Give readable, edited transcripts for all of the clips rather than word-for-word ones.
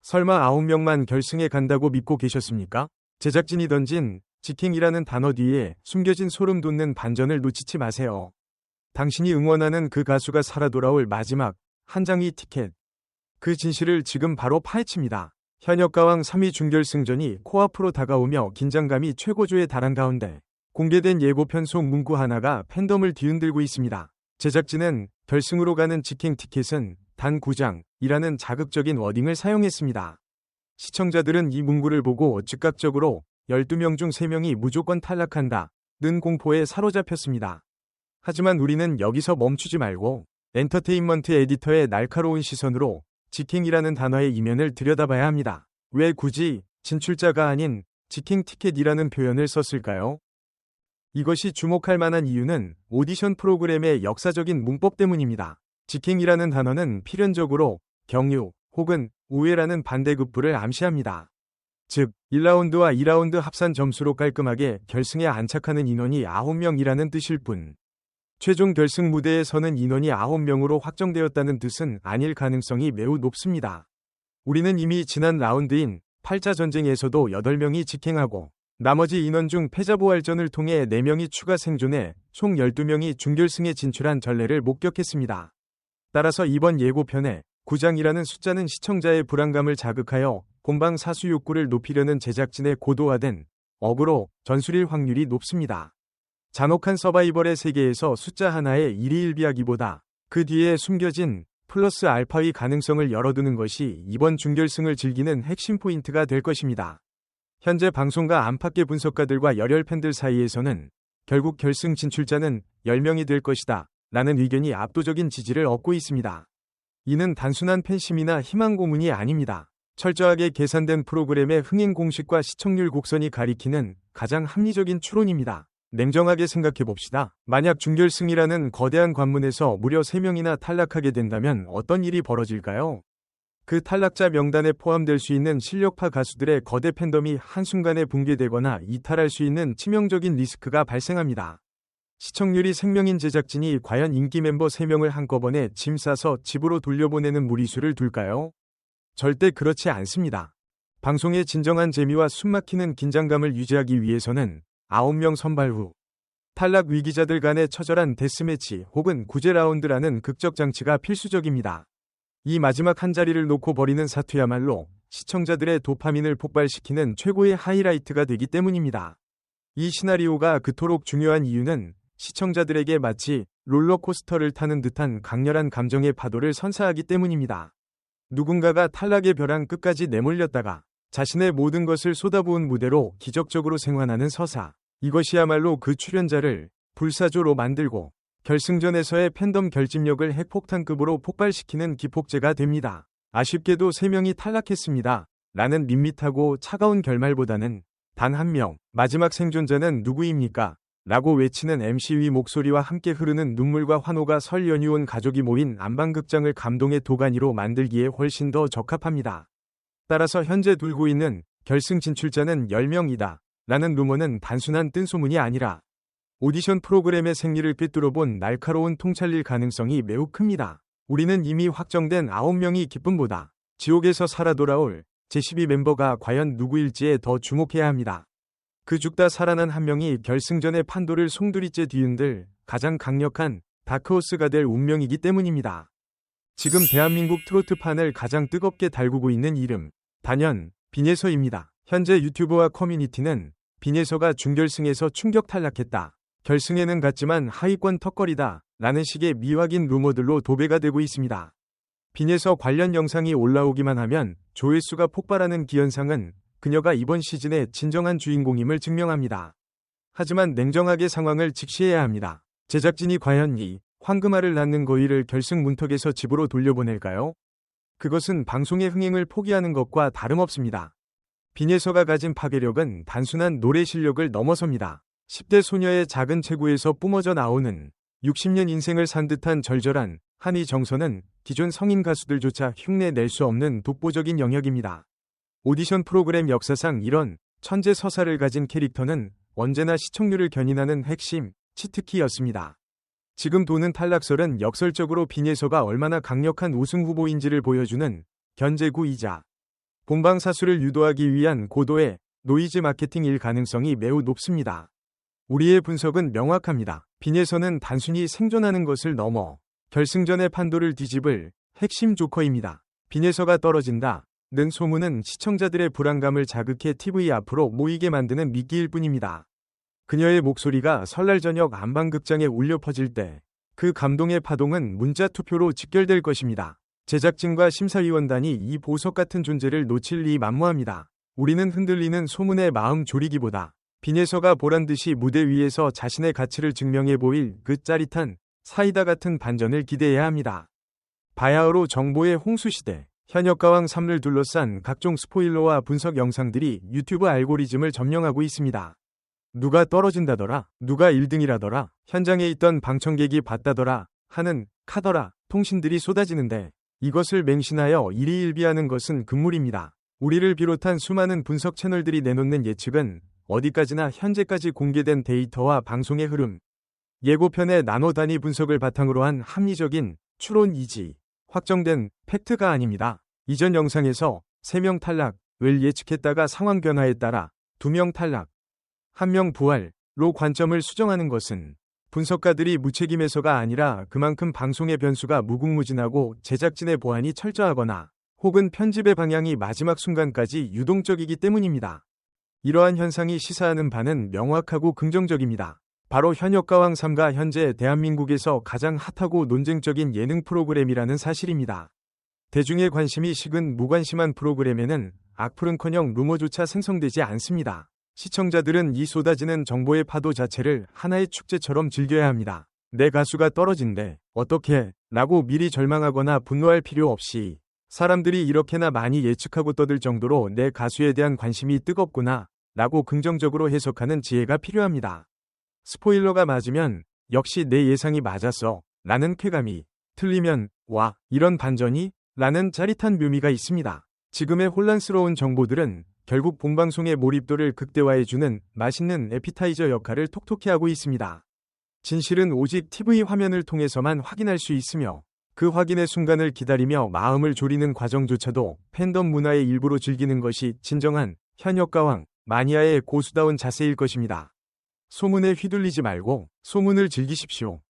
설마 9명만 결승에 간다고 믿고 계셨습니까? 제작진이 던진 직행이라는 단어 뒤에 숨겨진 소름 돋는 반전을 놓치지 마세요. 당신이 응원하는 그 가수가 살아 돌아올 마지막 한 장의 티켓. 그 진실을 지금 바로 파헤칩니다. 현역가왕 3위 준결승전이 코앞으로 다가오며 긴장감이 최고조에 달한 가운데 공개된 예고편 속 문구 하나가 팬덤을 뒤흔들고 있습니다. 제작진은 결승으로 가는 직행 티켓은 단 9장이라는 자극적인 워딩을 사용했습니다. 시청자들은 이 문구를 보고 즉각적으로 12명 중 3명이 무조건 탈락한다는 공포에 사로잡혔습니다. 하지만 우리는 여기서 멈추지 말고 엔터테인먼트 에디터의 날카로운 시선으로 직행이라는 단어의 이면을 들여다봐야 합니다. 왜 굳이 진출자가 아닌 직행 티켓이라는 표현을 썼을까요? 이것이 주목할 만한 이유는 오디션 프로그램의 역사적인 문법 때문입니다. 직행이라는 단어는 필연적으로 경유 혹은 우회라는 반대급부를 암시합니다. 즉, 1라운드와 2라운드 합산 점수로 깔끔하게 결승에 안착하는 인원이 9명이라는 뜻일 뿐, 최종 결승 무대에 서는 인원이 9명으로 확정되었다는 뜻은 아닐 가능성이 매우 높습니다. 우리는 이미 지난 라운드인 8자 전쟁에서도 8명이 직행하고 나머지 인원 중 패자부활전을 통해 4명이 추가 생존해 총 12명이 준결승에 진출한 전례를 목격했습니다. 따라서 이번 예고편에 9장이라는 숫자는 시청자의 불안감을 자극하여 본방 사수 욕구를 높이려는 제작진의 고도화된 억으로 전술일 확률이 높습니다. 잔혹한 서바이벌의 세계에서 숫자 하나의 일희일비하기보다 그 뒤에 숨겨진 플러스 알파의 가능성을 열어두는 것이 이번 준결승을 즐기는 핵심 포인트가 될 것입니다. 현재 방송과 안팎의 분석가들과 열혈 팬들 사이에서는 결국 결승 진출자는 10명이 될 것이다 라는 의견이 압도적인 지지를 얻고 있습니다. 이는 단순한 팬심이나 희망 고문이 아닙니다. 철저하게 계산된 프로그램의 흥행 공식과 시청률 곡선이 가리키는 가장 합리적인 추론입니다. 냉정하게 생각해봅시다. 만약 준결승이라는 거대한 관문에서 무려 3명이나 탈락하게 된다면 어떤 일이 벌어질까요? 그 탈락자 명단에 포함될 수 있는 실력파 가수들의 거대 팬덤이 한순간에 붕괴되거나 이탈할 수 있는 치명적인 리스크가 발생합니다. 시청률이 생명인 제작진이 과연 인기 멤버 3명을 한꺼번에 짐 싸서 집으로 돌려보내는 무리수를 둘까요? 절대 그렇지 않습니다. 방송의 진정한 재미와 숨막히는 긴장감을 유지하기 위해서는 9명 선발 후 탈락 위기자들 간의 처절한 데스매치 혹은 구제 라운드라는 극적 장치가 필수적입니다. 이 마지막 한 자리를 놓고 벌이는 사투야말로 시청자들의 도파민을 폭발시키는 최고의 하이라이트가 되기 때문입니다. 이 시나리오가 그토록 중요한 이유는 시청자들에게 마치 롤러코스터를 타는 듯한 강렬한 감정의 파도를 선사하기 때문입니다. 누군가가 탈락의 벼랑 끝까지 내몰렸다가 자신의 모든 것을 쏟아부은 무대로 기적적으로 생還하는 서사. 이것이야말로 그 출연자를 불사조로 만들고 결승전에서의 팬덤 결집력을 핵폭탄급으로 폭발시키는 기폭제가 됩니다. 아쉽게도 3명이 탈락했습니다. 라는 밋밋하고 차가운 결말보다는 단 한 명, 마지막 생존자는 누구입니까? 라고 외치는 MC의 목소리와 함께 흐르는 눈물과 환호가 설 연휴 온 가족이 모인 안방극장을 감동의 도가니로 만들기에 훨씬 더 적합합니다. 따라서 현재 돌고 있는 결승 진출자는 10명이다. 라는 루머는 단순한 뜬소문이 아니라 오디션 프로그램의 생리를 꿰뚫어본 날카로운 통찰일 가능성이 매우 큽니다. 우리는 이미 확정된 9명이 기쁨보다 지옥에서 살아 돌아올 제12 멤버가 과연 누구일지에 더 주목해야 합니다. 그 죽다 살아난 한 명이 결승전의 판도를 송두리째 뒤흔들 가장 강력한 다크호스가 될 운명이기 때문입니다. 지금 대한민국 트로트판을 가장 뜨겁게 달구고 있는 이름, 단연 빈예서입니다. 현재 유튜브와 커뮤니티는 빈예서가 준결승에서 충격 탈락했다. 결승에는 갔지만 하위권 턱걸이다. 라는 식의 미확인 루머들로 도배가 되고 있습니다. 빈예서 관련 영상이 올라오기만 하면 조회수가 폭발하는 기현상은 그녀가 이번 시즌의 진정한 주인공임을 증명합니다. 하지만 냉정하게 상황을 직시해야 합니다. 제작진이 과연 이 황금알을 낳는 거위를 결승 문턱에서 집으로 돌려보낼까요? 그것은 방송의 흥행을 포기하는 것과 다름없습니다. 빈예서가 가진 파괴력은 단순한 노래 실력을 넘어섭니다. 10대 소녀의 작은 체구에서 뿜어져 나오는 60년 인생을 산 듯한 절절한 한이 정서는 기존 성인 가수들조차 흉내 낼 수 없는 독보적인 영역입니다. 오디션 프로그램 역사상 이런 천재 서사를 가진 캐릭터는 언제나 시청률을 견인하는 핵심 치트키였습니다. 지금 도는 탈락설은 역설적으로 빈예서가 얼마나 강력한 우승 후보인지를 보여주는 견제구이자 본방사수를 유도하기 위한 고도의 노이즈 마케팅일 가능성이 매우 높습니다. 우리의 분석은 명확합니다. 빈에서는 단순히 생존하는 것을 넘어 결승전의 판도를 뒤집을 핵심 조커입니다. 빈에서가 떨어진다. 는 소문은 시청자들의 불안감을 자극해 TV 앞으로 모이게 만드는 미끼일 뿐입니다. 그녀의 목소리가 설날 저녁 안방극장에 울려 퍼질 때 그 감동의 파동은 문자 투표로 직결될 것입니다. 제작진과 심사위원단이 이 보석 같은 존재를 놓칠 리 만무합니다. 우리는 흔들리는 소문에 마음 졸이기보다 빈에서가 보란듯이 무대 위에서 자신의 가치를 증명해 보일 그 짜릿한 사이다 같은 반전을 기대해야 합니다. 바야흐로 정보의 홍수시대, 현역가왕 3를 둘러싼 각종 스포일러와 분석 영상들이 유튜브 알고리즘을 점령하고 있습니다. 누가 떨어진다더라, 누가 1등이라더라, 현장에 있던 방청객이 봤다더라 하는 카더라 통신들이 쏟아지는데 이것을 맹신하여 일희일비하는 것은 금물입니다. 우리를 비롯한 수많은 분석 채널들이 내놓는 예측은 어디까지나 현재까지 공개된 데이터와 방송의 흐름, 예고편의 나노 단위 분석을 바탕으로 한 합리적인 추론이지 확정된 팩트가 아닙니다. 이전 영상에서 3명 탈락을 예측했다가 상황 변화에 따라 2명 탈락, 1명 부활로 관점을 수정하는 것은 분석가들이 무책임해서가 아니라 그만큼 방송의 변수가 무궁무진하고 제작진의 보안이 철저하거나 혹은 편집의 방향이 마지막 순간까지 유동적이기 때문입니다. 이러한 현상이 시사하는 바는 명확하고 긍정적입니다. 바로 현역가왕 3가 현재 대한민국에서 가장 핫하고 논쟁적인 예능 프로그램이라는 사실입니다. 대중의 관심이 식은 무관심한 프로그램에는 악플은커녕 루머조차 생성되지 않습니다. 시청자들은 이 쏟아지는 정보의 파도 자체를 하나의 축제처럼 즐겨야 합니다. 내 가수가 떨어진대, 어떻게? 라고 미리 절망하거나 분노할 필요 없이 사람들이 이렇게나 많이 예측하고 떠들 정도로 내 가수에 대한 관심이 뜨겁구나 라고 긍정적으로 해석하는 지혜가 필요합니다. 스포일러가 맞으면 역시 내 예상이 맞았어 라는 쾌감이, 틀리면 와 이런 반전이? 라는 짜릿한 묘미가 있습니다. 지금의 혼란스러운 정보들은 결국 본방송의 몰입도를 극대화해주는 맛있는 에피타이저 역할을 톡톡히 하고 있습니다. 진실은 오직 TV 화면을 통해서만 확인할 수 있으며 그 확인의 순간을 기다리며 마음을 졸이는 과정조차도 팬덤 문화의 일부로 즐기는 것이 진정한 현역가왕 마니아의 고수다운 자세일 것입니다. 소문에 휘둘리지 말고 소문을 즐기십시오.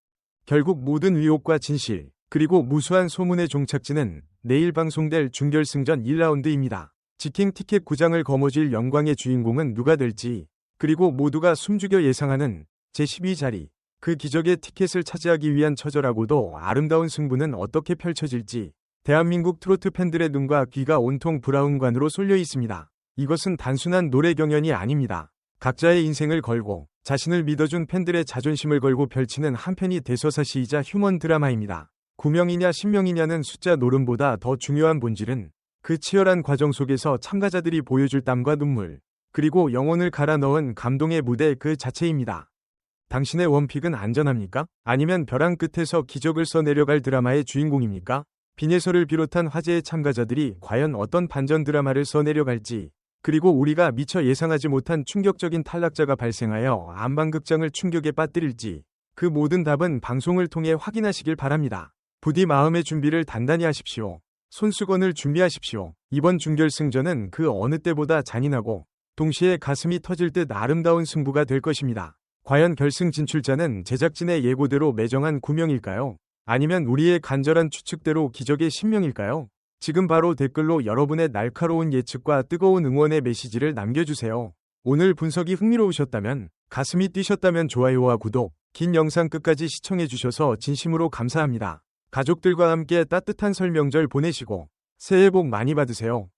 결국 모든 의혹과 진실, 그리고 무수한 소문의 종착지는 내일 방송될 준결승전 1라운드입니다. 지킹 티켓 9장을 거머쥘 영광의 주인공은 누가 될지, 그리고 모두가 숨죽여 예상하는 제12자리, 그 기적의 티켓을 차지하기 위한 처절하고도 아름다운 승부는 어떻게 펼쳐질지 대한민국 트로트 팬들의 눈과 귀가 온통 브라운관으로 쏠려 있습니다. 이것은 단순한 노래 경연이 아닙니다. 각자의 인생을 걸고 자신을 믿어준 팬들의 자존심을 걸고 펼치는 한편이 대서사시이자 휴먼 드라마입니다. 9명이냐 10명이냐는 숫자 노름보다 더 중요한 본질은 그 치열한 과정 속에서 참가자들이 보여줄 땀과 눈물, 그리고 영혼을 갈아 넣은 감동의 무대 그 자체입니다. 당신의 원픽은 안전합니까? 아니면 벼랑 끝에서 기적을 써내려갈 드라마의 주인공입니까? 빈에서를 비롯한 화제의 참가자들이 과연 어떤 반전 드라마를 써내려갈지, 그리고 우리가 미처 예상하지 못한 충격적인 탈락자가 발생하여 안방극장을 충격에 빠뜨릴지, 그 모든 답은 방송을 통해 확인하시길 바랍니다. 부디 마음의 준비를 단단히 하십시오. 손수건을 준비하십시오. 이번 준결승전은 그 어느 때보다 잔인하고 동시에 가슴이 터질 듯 아름다운 승부가 될 것입니다. 과연 결승 진출자는 제작진의 예고대로 매정한 9명일까요? 아니면 우리의 간절한 추측대로 기적의 10명일까요? 지금 바로 댓글로 여러분의 날카로운 예측과 뜨거운 응원의 메시지를 남겨주세요. 오늘 분석이 흥미로우셨다면, 가슴이 뛰셨다면 좋아요와 구독, 긴 영상 끝까지 시청해주셔서 진심으로 감사합니다. 가족들과 함께 따뜻한 설 명절 보내시고 새해 복 많이 받으세요.